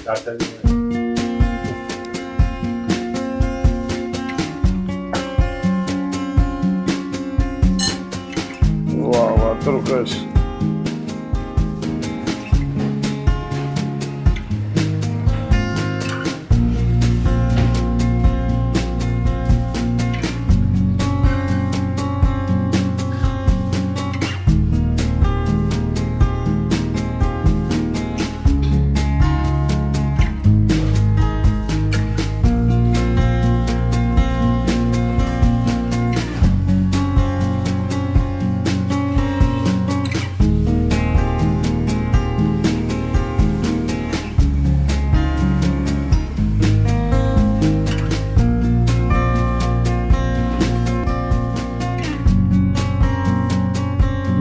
Starter में। वाह वाह तुर्कश।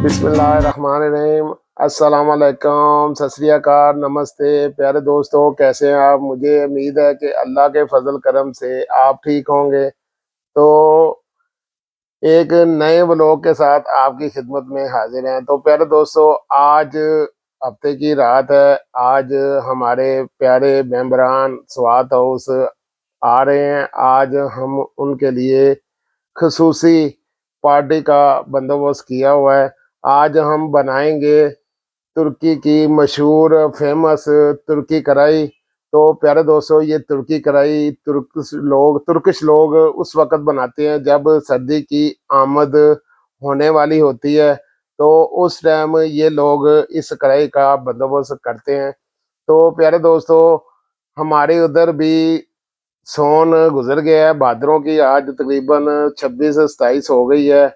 बिस्मिल्लाहिर्रहमानिर्रहीम। अस्सलाम वालेकुम, सत श्री अकाल, नमस्ते प्यारे दोस्तों, कैसे हैं आप। मुझे उम्मीद है कि अल्लाह के फजल करम से आप ठीक होंगे। तो एक नए व्लॉग के साथ आपकी खिदमत में हाजिर हैं। तो प्यारे दोस्तों, आज हफ्ते की रात है। आज हमारे प्यारे मेंबरान स्वात हाउस आ रहे हैं। आज हम उनके लिए खसूसी पार्टी का बंदोबस्त किया हुआ है। आज हम बनाएंगे तुर्की की मशहूर फेमस तुर्की कढ़ाई। तो प्यारे दोस्तों, ये तुर्की कढ़ाई तुर्किश लोग उस वक्त बनाते हैं जब सर्दी की आमद होने वाली होती है। तो उस टाइम ये लोग इस कढ़ाई का बंदोबस्त करते हैं। तो प्यारे दोस्तों, हमारे उधर भी सोन गुजर गया है भादरों की। आज तकरीबन 26-27 हो गई है।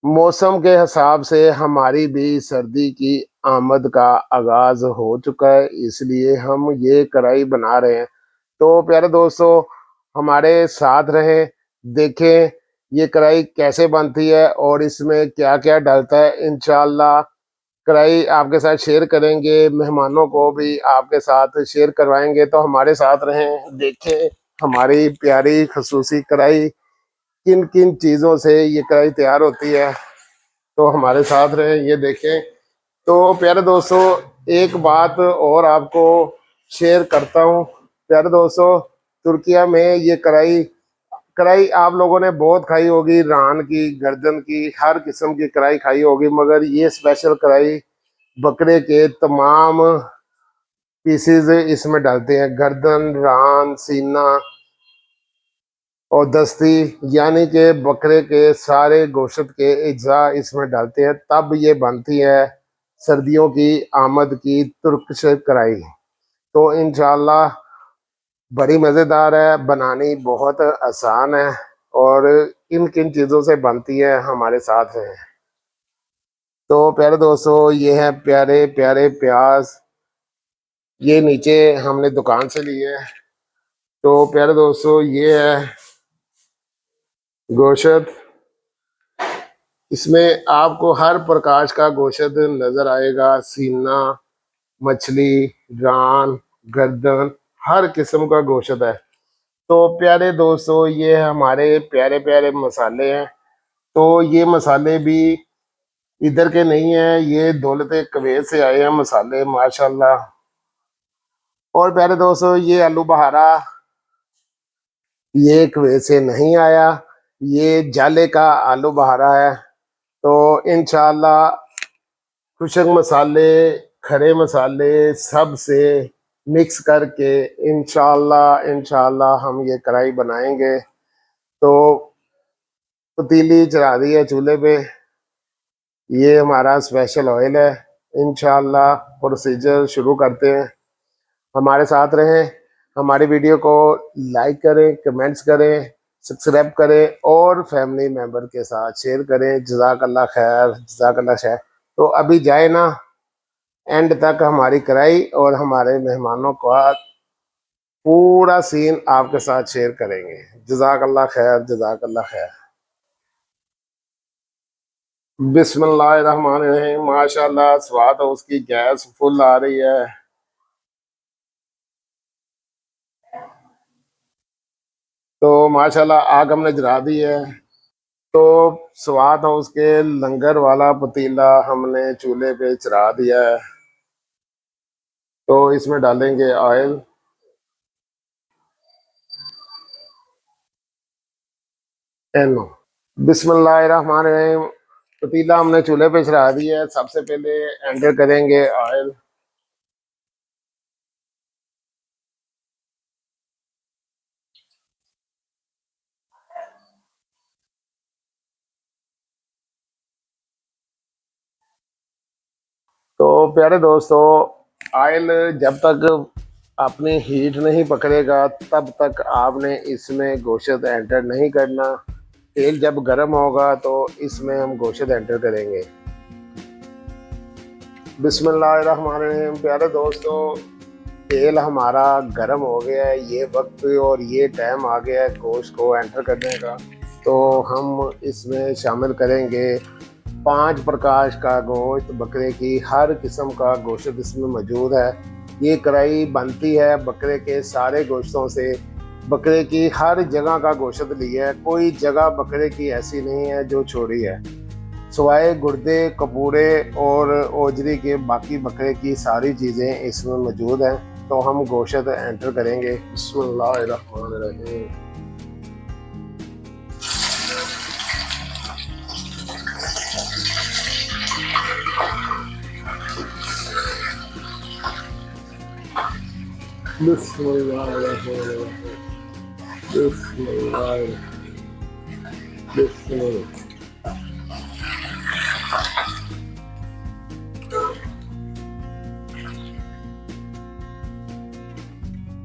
मौसम के हिसाब से हमारी भी सर्दी की आमद का आगाज हो चुका है, इसलिए हम ये कढ़ाई बना रहे हैं। तो प्यारे दोस्तों, हमारे साथ रहे, देखें ये कढ़ाई कैसे बनती है और इसमें क्या क्या डलता है। इंशाल्लाह कढ़ाई आपके साथ शेयर करेंगे, मेहमानों को भी आपके साथ शेयर करवाएंगे। तो हमारे साथ रहें, देखें हमारी प्यारी खसूसी कढ़ाई किन किन चीज़ों से ये कढ़ाई तैयार होती है। तो हमारे साथ रहे, ये देखें। तो प्यारे दोस्तों, एक बात और आपको शेयर करता हूँ। प्यारे दोस्तों, तुर्किया में ये कढ़ाई कढ़ाई आप लोगों ने बहुत खाई होगी, रान की, गर्दन की, हर किस्म की कढ़ाई खाई होगी, मगर ये स्पेशल कढ़ाई बकरे के तमाम पीसेज इसमें डालते हैं। गर्दन, रान, सीना और दस्ती, यानी कि बकरे के सारे गोश्त के अज्जा इसमें डालते हैं, तब ये बनती है सर्दियों की आमद की तुर्किश कढ़ाई। तो इंशाल्लाह बड़ी मज़ेदार है, बनानी बहुत आसान है। और किन किन चीज़ों से बनती है हमारे साथ है। तो प्यारे दोस्तों, ये है प्यारे प्यारे प्याज, ये नीचे हमने दुकान से लिए है। तो प्यारे दोस्तों, ये है गोश्त। इसमें आपको हर प्रकार का गोश्त नजर आएगा, सीना, मछली, रान, गर्दन, हर किस्म का गोश्त है। तो प्यारे दोस्तों, ये हमारे प्यारे प्यारे मसाले हैं। तो ये मसाले भी इधर के नहीं है, ये दौलत कुवैत से आए हैं मसाले, माशाल्लाह। और प्यारे दोस्तों, ये आलू बहारा, ये कुवैत से नहीं आया, ये जाले का आलू बहारा है। तो इंशाल्लाह खुशक मसाले, खड़े मसाले सब से मिक्स करके इंशाल्लाह इंशाल्लाह हम ये कढ़ाई बनाएंगे। तो पतीली चढ़ा दी है चूल्हे पे, ये हमारा स्पेशल ऑयल है। इंशाल्लाह प्रोसीजर शुरू करते हैं। हमारे साथ रहें, हमारी वीडियो को लाइक करें, कमेंट्स करें, सब्सक्राइब करें और फैमिली मेंबर के साथ शेयर करें। जज़ाकल्लाह खैर, जज़ाकल्लाह खैर। तो अभी जाए ना, एंड तक हमारी कढ़ाई और हमारे मेहमानों का पूरा सीन आपके साथ शेयर करेंगे। जज़ाकल्लाह खैर, जज़ाकल्लाह खैर। बिस्मिल्लाहिर्रहमानिर्रहीम। माशाल्लाह स्वाद है, उसकी गैस फुल आ रही है। तो माशाल्लाह आग हमने जला दी है। तो स्वाद है, उसके लंगर वाला पतीला हमने चूल्हे पे चढ़ा दिया है। तो इसमें डालेंगे ऑयल। एनो। बिस्मिल्लाहिर्रहमानिर्रहीम। पतीला हमने चूल्हे पे चढ़ा दिया है। सबसे पहले एंटर करेंगे ऑयल। तो प्यारे दोस्तों, ऑयल जब तक अपनी हीट नहीं पकड़ेगा तब तक आपने इसमें गोश्त एंटर नहीं करना। तेल जब गर्म होगा तो इसमें हम गोश्त एंटर करेंगे। बिस्मिल्लाहिर्रहमानिर्रहीम। प्यारे दोस्तों, तेल हमारा गर्म हो गया है। ये वक्त और ये टाइम आ गया है गोश्त को एंटर करने का। तो हम इसमें शामिल करेंगे 5 प्रकार का गोश्त। बकरे की हर किस्म का गोश्त इसमें मौजूद है। ये कढ़ाई बनती है बकरे के सारे गोश्तों से। बकरे की हर जगह का गोश्त लिया है। कोई जगह बकरे की ऐसी नहीं है जो छोड़ी है, सिवाय गुर्दे, कपूरे और ओजरी के। बाकी बकरे की सारी चीज़ें इसमें मौजूद हैं। तो हम गोश्त एंटर करेंगे। बिस्मिल्लाहिर्रहमानिर्रहीम। बिस्मिल्लाहिर्रहमानिर्रहीम। बिस्मिल्लाह। बिस्मिल्लाह।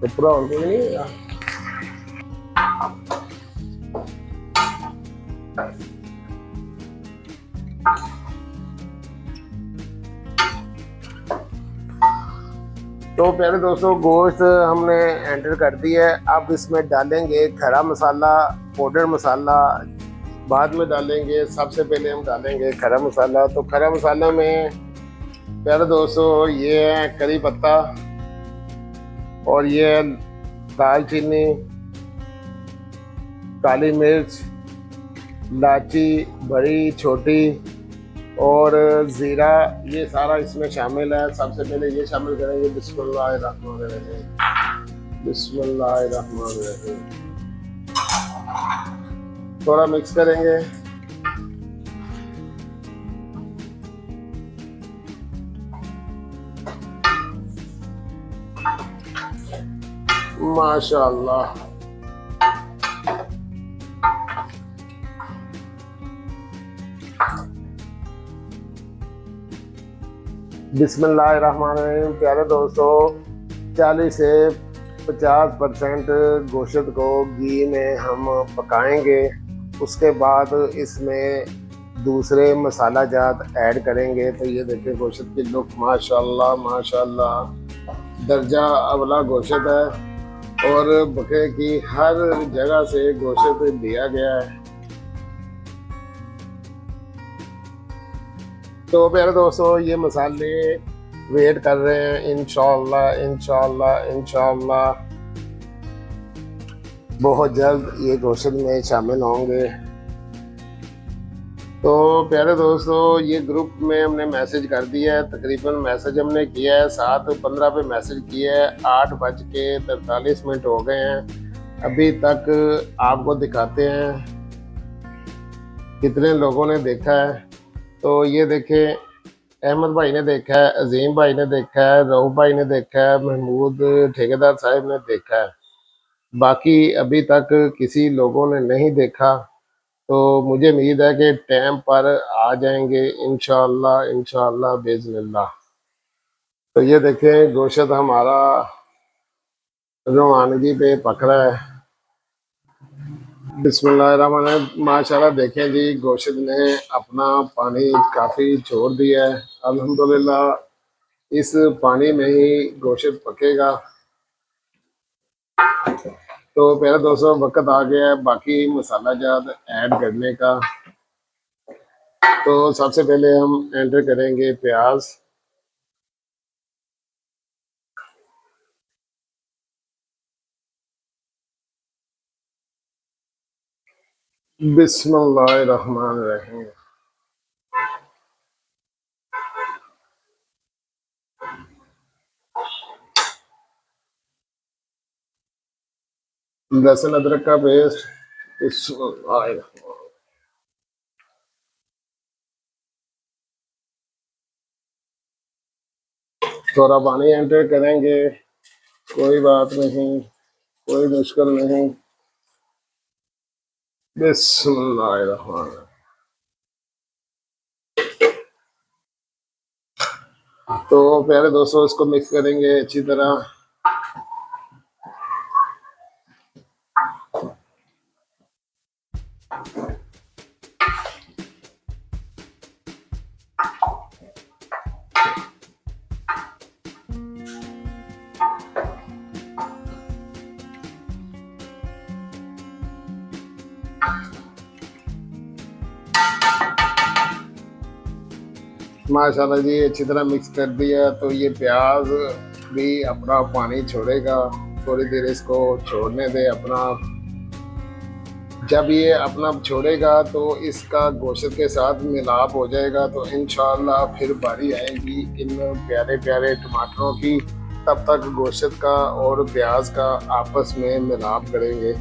तो पूरा और कोई नहीं है। तो प्यारे दोस्तों, गोश्त हमने एंटर कर दिया है। अब इसमें डालेंगे खड़ा मसाला, पाउडर मसाला बाद में डालेंगे। सबसे पहले हम डालेंगे खड़ा मसाला। तो खड़ा मसाला में प्यारे दोस्तों ये है करी पत्ता, और ये है दालचीनी, काली मिर्च, इलायची बड़ी छोटी, और ज़ीरा। ये सारा इसमें शामिल है। सबसे पहले ये शामिल करेंगे। बिस्मिल्लाहिर्रहमानिर्रहीम। बिस्मिल्लाहिर्रहमानिर्रहीम। थोड़ा मिक्स करेंगे। माशाअल्लाह। बिस्मिल्लाहिर्रहमानिर्रहीम। प्यारे दोस्तों, 40 से 50% गोश्त को घी में हम पकाएंगे। उसके बाद इसमें दूसरे मसाला जात ऐड करेंगे। तो ये देखिए गोश्त की लुक, माशाल्लाह माशाल्लाह, दर्जा अवला गोश्त है। और बकरे की हर जगह से गोश्त दिया गया है। तो प्यारे दोस्तों, ये मसाले वेट कर रहे हैं। इंशाल्लाह इंशाल्लाह इंशाल्लाह बहुत जल्द ये गोश्त में शामिल होंगे। तो प्यारे दोस्तों, ये ग्रुप में हमने मैसेज कर दिया है। तकरीबन मैसेज हमने किया है 7:15 पे मैसेज किया है। 8:43 हो गए हैं। अभी तक आपको दिखाते हैं कितने लोगों ने देखा है। तो ये देखें, अहमद भाई ने देखा है, अजीम भाई ने देखा है, रऊफ भाई ने देखा है, महमूद ठेकेदार साहब ने देखा है। बाकी अभी तक किसी लोगों ने नहीं देखा। तो मुझे उम्मीद है कि टाइम पर आ जाएंगे इंशाअल्लाह इंशाअल्लाह बिस्मिल्लाह। तो ये देखें गोश्त हमारा रवानगी पे पक रहा है। बिस्मिल्लाहिर्रहमानिर्रहीम। माशाल्लाह देखें जी, गोश्त ने अपना पानी काफ़ी छोड़ दिया है। अल्हम्दुलिल्लाह इस पानी में ही गोश्त पकेगा। तो मेरे दोस्तों, वक्त आ गया है बाकी मसाला जात ऐड करने का। तो सबसे पहले हम एंटर करेंगे प्याज। बिस्मिल्लाहिर्रहमानिर्रहीम। लहसुन अदरक का पेस्ट इस आएगा। थोड़ा पानी एंटर करेंगे, कोई बात नहीं, कोई मुश्किल नहीं। बिस्मिल्लाहिर्रहमान। तो प्यारे दोस्तों, इसको मिक्स करेंगे अच्छी तरह। माशाल्लाह जी, अच्छी तरह मिक्स कर दिया। तो ये प्याज भी अपना पानी छोड़ेगा, थोड़ी देर इसको छोड़ने दे अपना। जब ये अपना छोड़ेगा तो इसका गोश्त के साथ मिलाप हो जाएगा। तो इंशाल्लाह फिर बारी आएगी इन प्यारे प्यारे टमाटरों की। तब तक गोश्त का और प्याज का आपस में मिलाप करेंगे।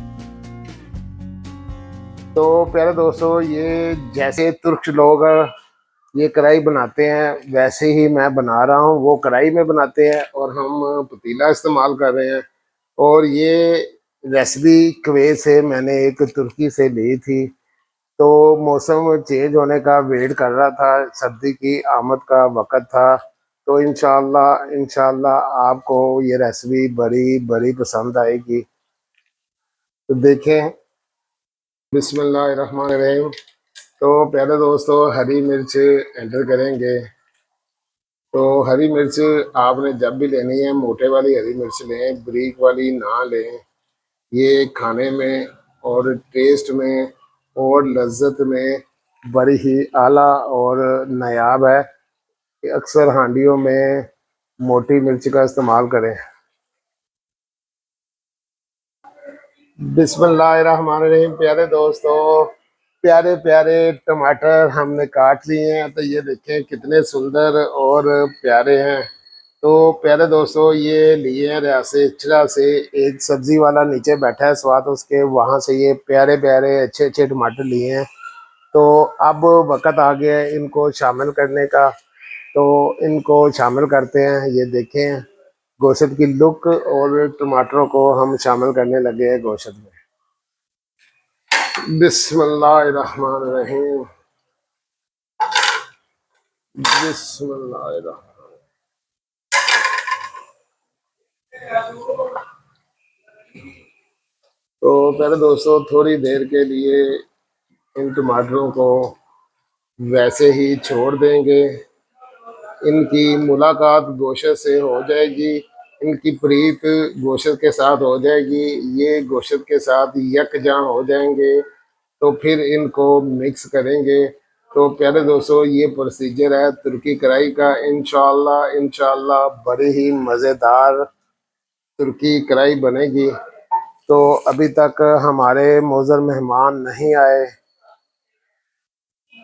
तो प्यारे दोस्तों, ये जैसे तुर्क लोग ये कढ़ाई बनाते हैं वैसे ही मैं बना रहा हूँ। वो कढ़ाई में बनाते हैं और हम पतीला इस्तेमाल कर रहे हैं। और ये रेसिपी कुवैत से मैंने एक तुर्की से ली थी। तो मौसम चेंज होने का वेट कर रहा था, सर्दी की आमद का वक़्त था। तो इंशाल्लाह इंशाल्लाह आपको ये रेसिपी बड़ी बड़ी पसंद आएगी। तो देखें। बिस्मिल्लाहिर्रहमानिर्रहीम। तो प्यारे दोस्तों, हरी मिर्च एंटर करेंगे। तो हरी मिर्च आपने जब भी लेनी है मोटे वाली हरी मिर्च लें, बारीक वाली ना लें। ये खाने में और टेस्ट में और लज्जत में बड़ी ही आला और नायाब है। अक्सर हांडियों में मोटी मिर्च का इस्तेमाल करें। बिस्मिल्लाहिर्रहमानिर्रहीम। प्यारे दोस्तों, प्यारे प्यारे टमाटर हमने काट लिए हैं। तो ये देखें कितने सुंदर और प्यारे हैं। तो प्यारे दोस्तों, ये लिए हैं रियासत चिरा से। एक सब्जी वाला नीचे बैठा है स्वाद उसके, वहां से ये प्यारे प्यारे अच्छे अच्छे टमाटर लिए हैं। तो अब वक्त आ गया है इनको शामिल करने का। तो इनको शामिल करते हैं। ये देखें गोश्त की लुक, और टमाटरों को हम शामिल करने लगे हैं गोश्त में। बिस्मिल्लाहिर्रहमानिर्रहीम। बिस्मिल्लाहिर्रहमानिर्रहीम। तो पहले दोस्तों, थोड़ी देर के लिए इन टमाटरों को वैसे ही छोड़ देंगे। इनकी मुलाकात गोश्त से हो जाएगी, इनकी प्रीत गोश्त के साथ हो जाएगी। ये गोश्त के साथ यकजान हो जाएंगे। तो फिर इनको मिक्स करेंगे। तो प्यारे दोस्तों, ये प्रोसीजर है तुर्की कढ़ाई का। इंशाल्लाह इंशाल्लाह बड़ी ही मज़ेदार तुर्की कढ़ाई बनेगी। तो अभी तक हमारे मोज़र मेहमान नहीं आए।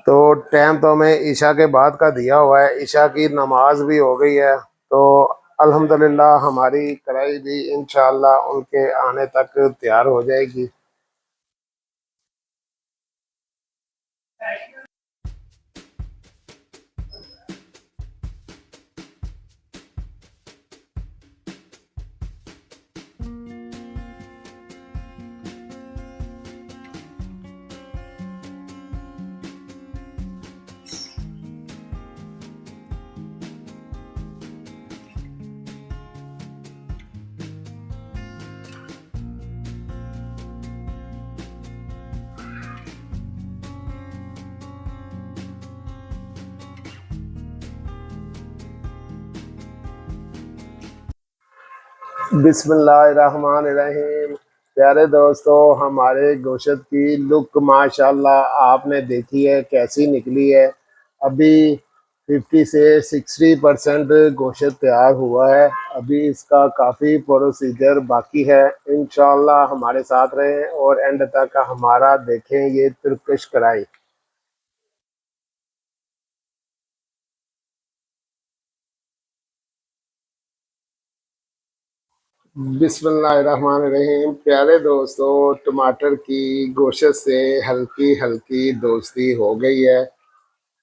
तो टाइम तो हमें ईशा के बाद का दिया हुआ है, ईशा की नमाज भी हो गई है। तो अल्हम्दुलिल्लाह हमारी कढ़ाई भी इंशाल्लाह उनके आने तक तैयार हो जाएगी। बिस्मिल्लाहिर्रहमानिर्रहीम। प्यारे दोस्तों, हमारे गोश्त की लुक माशाल्लाह आपने देखी है कैसी निकली है। अभी 50 से 60% गोश्त तैयार हुआ है। अभी इसका काफ़ी प्रोसीजर बाकी है। इंशाल्लाह हमारे साथ रहें और एंड तक हमारा देखें ये तुर्किश कढ़ाई। बिस्मिल्लाहिर्रहमानिर्रहीम। प्यारे दोस्तों, टमाटर की गोश्त से हल्की हल्की दोस्ती हो गई है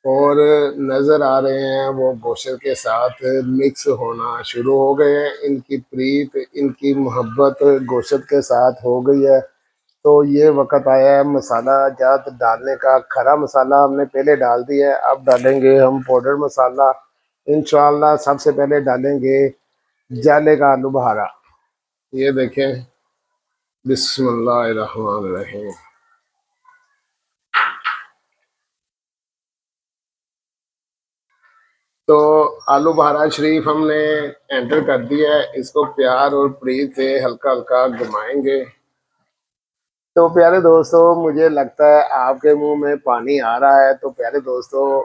और नज़र आ रहे हैं वो गोश्त के साथ मिक्स होना शुरू हो गए हैं। इनकी प्रीत, इनकी मोहब्बत गोश्त के साथ हो गई है। तो ये वक्त आया है मसाला जात डालने का। खरा मसाला हमने पहले डाल दिया है, अब डालेंगे हम पाउडर मसाला। इंशाल्लाह सबसे पहले डालेंगे जाले का आलू बहारा। ये देखें, बिस्मिल्लाहिर्रहमानिर्रहीम। तो आलू बहारा शरीफ हमने एंटर कर दिया है। इसको प्यार और प्रीत से हल्का हल्का घुमाएंगे। तो प्यारे दोस्तों, मुझे लगता है आपके मुंह में पानी आ रहा है। तो प्यारे दोस्तों,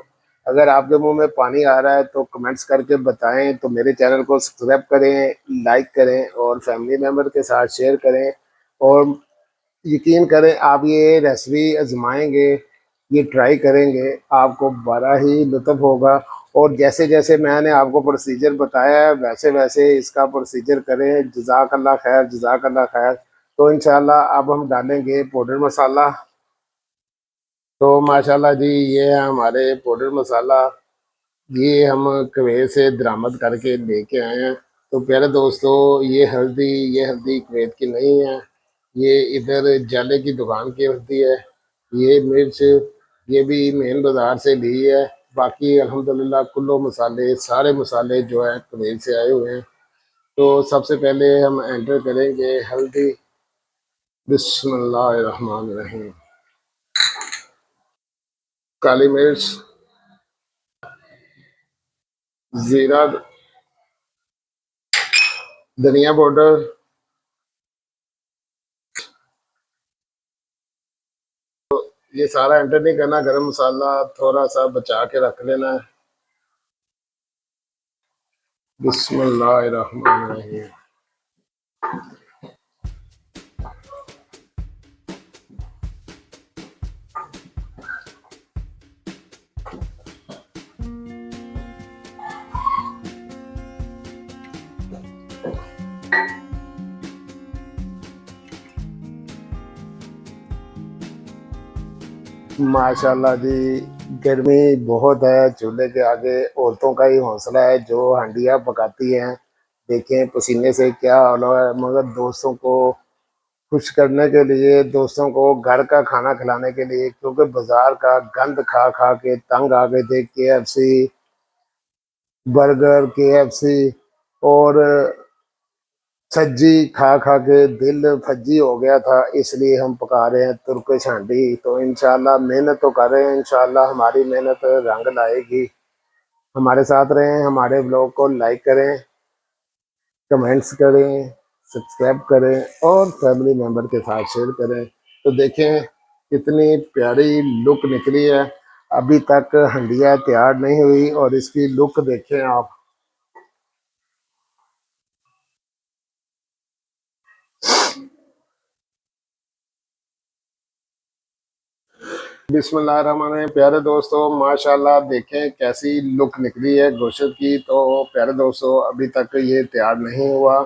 अगर आपके मुंह में पानी आ रहा है तो कमेंट्स करके बताएं। तो मेरे चैनल को सब्सक्राइब करें, लाइक करें और फैमिली मेम्बर के साथ शेयर करें। और यकीन करें, आप ये रेसिपी आजमाएंगे, ये ट्राई करेंगे, आपको बड़ा ही लुत्फ होगा। और जैसे जैसे मैंने आपको प्रोसीजर बताया है वैसे वैसे इसका प्रोसीजर करें। जज़ाकल्लाह खैर, जज़ाकल्लाह खैर। तो इंशाल्लाह अब हम डालेंगे पाउडर मसाला। तो माशाल्लाह जी, ये है हमारे पाउडर मसाला। ये हम कुवैत से दरामद करके लेके आए हैं। तो प्यारे दोस्तों, ये हल्दी कुवैत की नहीं है, ये इधर जाले की दुकान की हल्दी है। ये मिर्च, ये भी मेन बाजार से ली है। बाकी अल्हम्दुलिल्लाह कुल्लो मसाले, सारे मसाले जो है कुवैत से आए हुए हैं। तो सबसे पहले हम एंटर करेंगे हल्दी। बिस्मिल्लाहिर्रहमानिर्रहीम। काली मिर्च, जीरा, धनिया पाउडर, ये सारा एंटर नहीं करना। गरम मसाला थोड़ा सा बचा के रख लेना है। बिस्मिल्लाहिर्रहमानिर्रहीम। माशाल्लाह जी, गर्मी बहुत है। चूल्हे के आगे औरतों का ही हौसला है जो हांडियाँ पकाती हैं। देखें पसीने से क्या हाल है। मगर दोस्तों को खुश करने के लिए, दोस्तों को घर का खाना खिलाने के लिए, क्योंकि बाजार का गंद खा खा के तंग आ गए थे। केएफसी, बर्गर, केएफसी और सज्जी खा खा के दिल फज्जी हो गया था। इसलिए हम पका रहे हैं तुर्किश हांडी। तो इंशाल्लाह मेहनत तो कर रहे हैं, इंशाल्लाह हमारी मेहनत रंग लाएगी। हमारे साथ रहें, हमारे ब्लॉग को लाइक करें, कमेंट्स करें, सब्सक्राइब करें और फैमिली मेम्बर के साथ शेयर करें। तो देखें कितनी प्यारी लुक निकली है। अभी तक हंडिया तैयार नहीं हुई और इसकी लुक देखें आप। बिस्मिल्लाहिर्रहमानिर्रहीम। प्यारे दोस्तों, माशाल्लाह देखें कैसी लुक निकली है गोश्त की। तो प्यारे दोस्तों, अभी तक ये तैयार नहीं हुआ।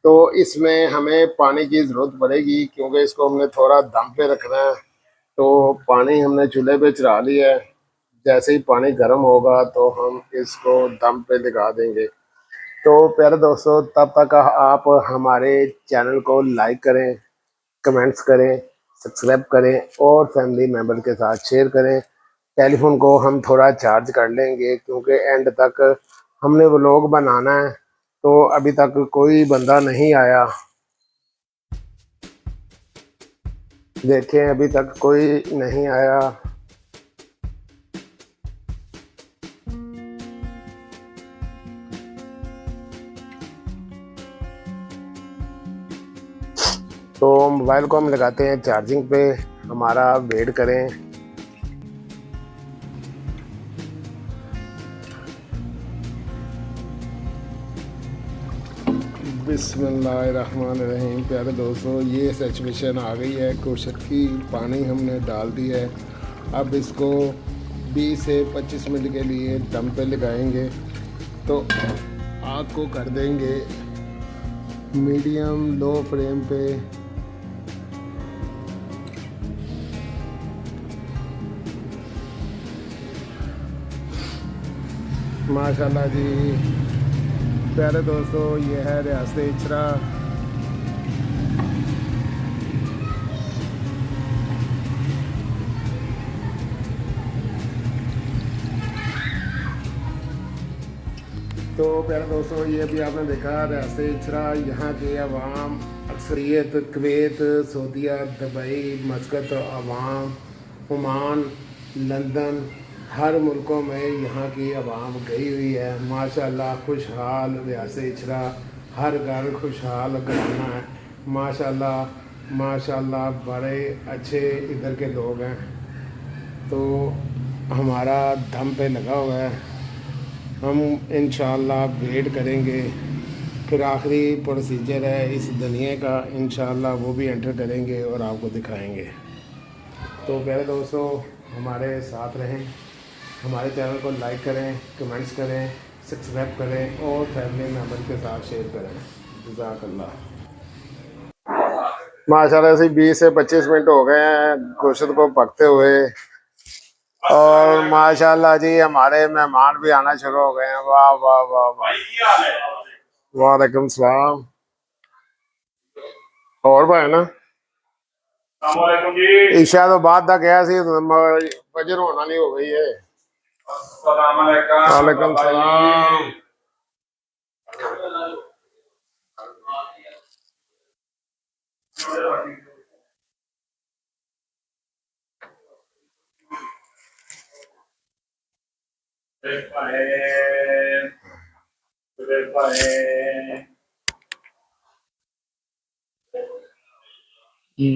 तो इसमें हमें पानी की ज़रूरत पड़ेगी क्योंकि इसको हमने थोड़ा दम पे रखना है। तो पानी हमने चूल्हे पे चढ़ा लिया है। जैसे ही पानी गर्म होगा तो हम इसको दम पे लगा देंगे। तो प्यारे दोस्तों, तब तक आप हमारे चैनल को लाइक करें, कमेंट्स करें, सब्सक्राइब करें और फैमिली मेम्बर के साथ शेयर करें। टेलीफोन को हम थोड़ा चार्ज कर लेंगे क्योंकि एंड तक हमने व्लॉग बनाना है। तो अभी तक कोई बंदा नहीं आया। देखें अभी तक कोई नहीं आया। तो मोबाइल को हम लगाते हैं चार्जिंग पे, हमारा वेट करें। बिस्मिल्लाहिर्रहमानिर्रहीम। प्यारे दोस्तों, ये सिचुएशन आ गई है गोश्त की। पानी हमने डाल दिया है। अब इसको 20 से 25 मिनट के लिए दम पे लगाएंगे। तो आग को कर देंगे मीडियम लो फ्लेम पे माशाल्लाह जी। प्यारे दोस्तों, ये है रियासत इचरा। तो प्यारे दोस्तों, ये भी आपने देखा रियासत इचरा। यहाँ के अवाम अक्सरियत कुवैत, सऊदीया, दुबई, मस्कत अवाम, ओमान, लंदन, हर मुल्कों में यहाँ की अवाम गई हुई है। माशाल्लाह खुशहाल रियासत इचरा, हर घर खुशहाल घराना है। माशाल्लाह माशाल्लाह, बड़े अच्छे इधर के लोग हैं। तो हमारा दम पे लगा हुआ है, हम इंशाअल्लाह वेट करेंगे। फिर आखिरी प्रोसीजर है इस दुनिया का, इंशाअल्लाह वो भी एंटर करेंगे और आपको दिखाएंगे। तो प्यारे दोस्तों, हमारे साथ रहें, हमारे चैनल को लाइक करें, कमेंट्स करें, सब्सक्राइब करें और फैमिली मेम्बर के साथ शेयर करें। जज़ाकल्लाह। माशाल्लाह से 20 से 25 मिनट हो गए हैं गोश्त को पकते हुए, और माशाल्लाह जी हमारे मेहमान भी आना शुरू हो गए हैं। वाह वाह वाह वाह, वालेकुम सलाम। और भाई ना ईशा तो बाद तक गया सी, फजर होना नहीं हो गई है। वालेकुम सलाम।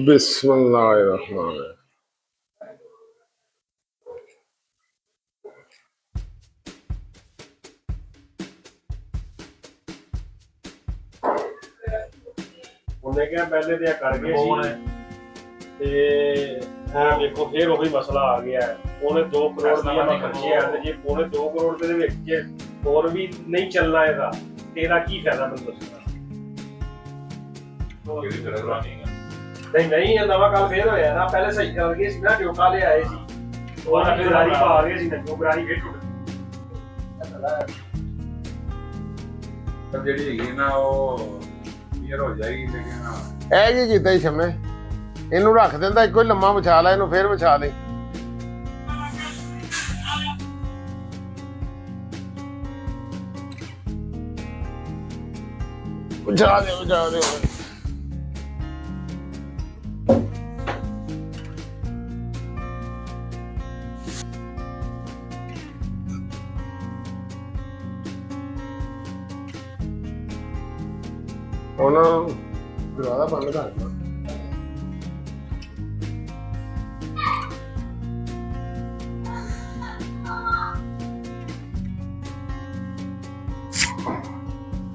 बिस्मिल्लाहिर्रहमानिर्रहीम। ਉਹਨੇ ਕਿਹਾ ਪਹਿਲੇ ਤੇ ਕਰ ਗਏ ਸੀ ਤੇ ਇਹ ਵੇਖੋ ਫਿਰ ਉਹੀ ਮਸਲਾ ਆ ਗਿਆ। ਉਹਨੇ 2 ਕਰੋੜ ਰੁਪਇਆ ਮੈਂ ਖਰਚਿਆ ਤੇ ਜੇ ਪੌਣੇ 2 ਕਰੋੜ ਦੇ ਵਿੱਚ ਜੇ ਹੋਰ ਵੀ ਨਹੀਂ ਚੱਲਣਾ ਇਹਦਾ ਤੇਰਾ ਕੀ ਫਾਇਦਾ ਮੈਨੂੰ ਦੱਸਣਾ। ਨਹੀਂ ਨਹੀਂ, ਇਹ ਨਵਾਂ ਕੱਲ ਫੇਰ ਹੋਇਆ ਨਾ, ਪਹਿਲੇ ਸਹੀ ਕਰ ਗਏ ਸੀ ਨਾ, ਟਿਓਕਾ ਲੈ ਆਏ ਸੀ, ਉਹਨਾਂ ਫਿਰ ਗਰਾਰੀ ਪਾ ਗਏ ਸੀ ਨਾ, ਉਹ ਗਰਾਰੀ ਫੇਰ ਟੁੱਟ ਜਿਹੜੀ ਹੈਗੀ ਨਾ ਉਹ ਹੋ ਜਾਏਗੀ। ਲੇਕਿਨ ਇਹ ਕੀ ਕੀਤਾ ਸ਼ਮੇ, ਇਹਨੂੰ ਰੱਖ ਦਿੰਦਾ ਇੱਕੋ ਹੀ ਲੰਮਾ ਵਿਛਾ ਲੈ, ਇਹਨੂੰ ਫੇਰ ਵਿਛਾ ਲੈ। ਵਿਛਾ ਦੇ ਵਿਛਾ ਦੇ। ਹੁਣ ਦਰਵਾਜ਼ਾ ਬੰਦ ਕਰ ਦਿੱਤਾ।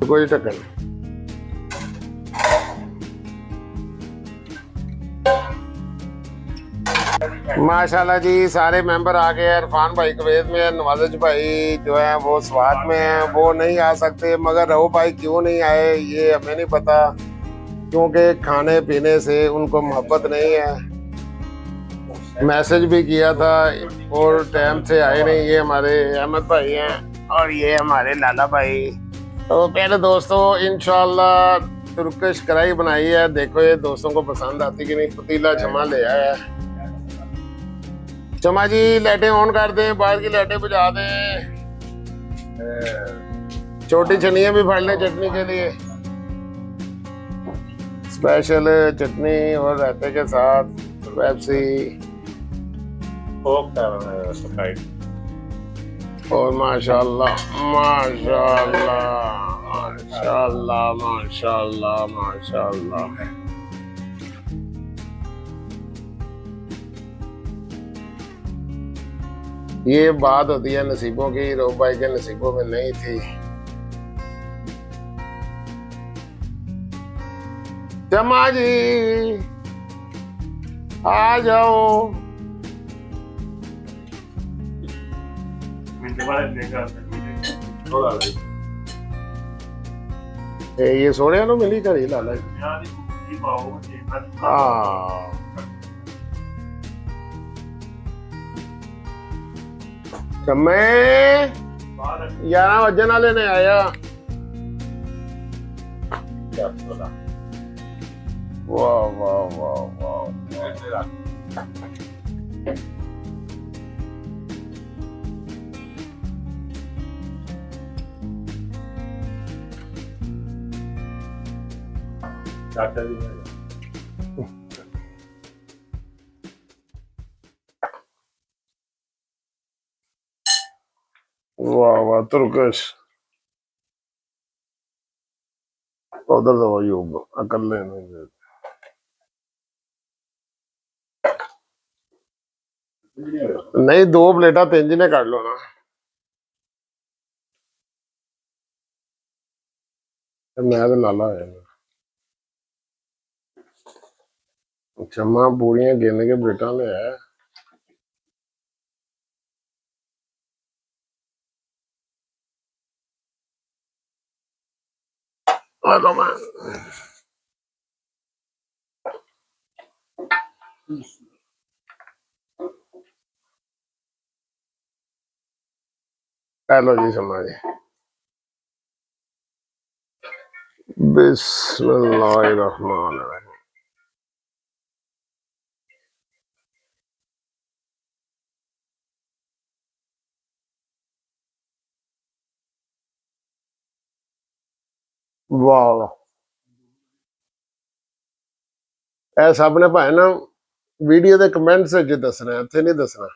कोई टक्कर नहीं। माशाल्लाह जी सारे मेंबर आ गए। इरफान भाई कुवैत में है, नवाज़िश भाई जो है वो स्वात में है, वो नहीं आ सकते। मगर रहो भाई क्यों नहीं आए ये हमें नहीं पता, क्योंकि खाने पीने से उनको मोहब्बत नहीं है। मैसेज भी किया था और टाइम से आए नहीं। ये हमारे अहमद भाई हैं और ये हमारे लाला भाई। तो पहले दोस्तों इंशाल्लाह तुर्किश कढ़ाई बनाई है, देखो ये दोस्तों को पसंद आती कि नहीं। पतीला जमा ले आया है। चमा जी लाइटें ऑन कर दें, बाहर की लाइटें बुझा दें। छोटी चनिया भी फाड़ लें चटनी के लिए, स्पेशल चटनी और रायते के साथ पेप्सी और माशाल्लाह माशाल्लाह माशाल्लाह माशाल्लाह माशाल्लाह। ये बात होती है नसीबों की, रो भाई के नसीबों में नहीं थी। चमा जी आ जाओ। ਤੇ ਇਹ ਸੋਹਣਿਆਂ ਨੂੰ ਮਿਲੀ ਘੜੀ ਲਾ ਲੈ ਵਿਆਹ ਦੀ ਕੁੜੀ ਪਾਓ ਜੇ ਹਾਂ ਚੰਮੇ ਬਾਹਰ 11 ਵਜਣ ਵਾਲੇ ਨੇ ਆਇਆ ਵਾਹ ਵਾਹ ਵਾਹ ਵਾਹ ਡਾਕਟਰ ਦੀ वाह वाह तुर्कश उधर दो यूब अकले नहीं दो प्लेटा तीन जी ने कर लो ना मैं तो लाला है चम्मा पूरियां गिन के प्लेटा ले आया हेलो मैन हेलो जी शम्मा जी बिस्मिल्लाहिर्रहमानिर्रहीम वाह ਇਹ ਸਭ ਨੇ ਭਾਵੇਂ ਨਾ ਵੀਡੀਓ ਦੇ ਕਮੈਂਟਸ ਵਿੱਚ ਦੱਸਣਾ ਇੱਥੇ ਨਹੀਂ ਦੱਸਣਾ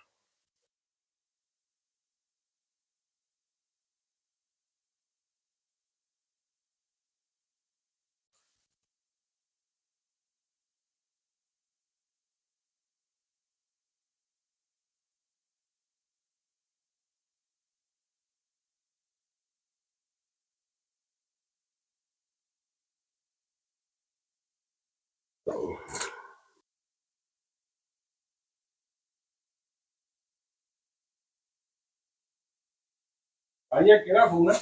ਭਾਈ ਇਹ ਕਿਹੜਾ ਫੋਨ ਹੈ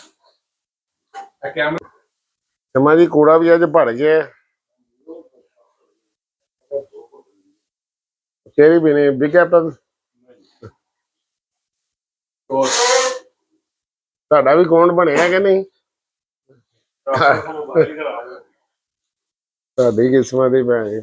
ਇਹ ਕੈਮਰਾ ਸ਼ਮਾ ਜੀ ਕੂੜਾ ਵੀ ਅੱਜ ਭਰ ਗਿਆ ਕਿਹੜੀ ਵੀ ਨਹੀਂ ਬਿਗ ਐਪਲ ਤੁਹਾਡਾ ਵੀ ਕੌਣ ਬਣਿਆ ਕਿ ਨਹੀਂ ਡਾਕਟਰ ਨੂੰ ਮੋਬਾਈਲ ਖਰਾਬ ਤੁਹਾਡੀ ਕਿਸਮਤ ਹੀ ਭੈਣ ਜੀ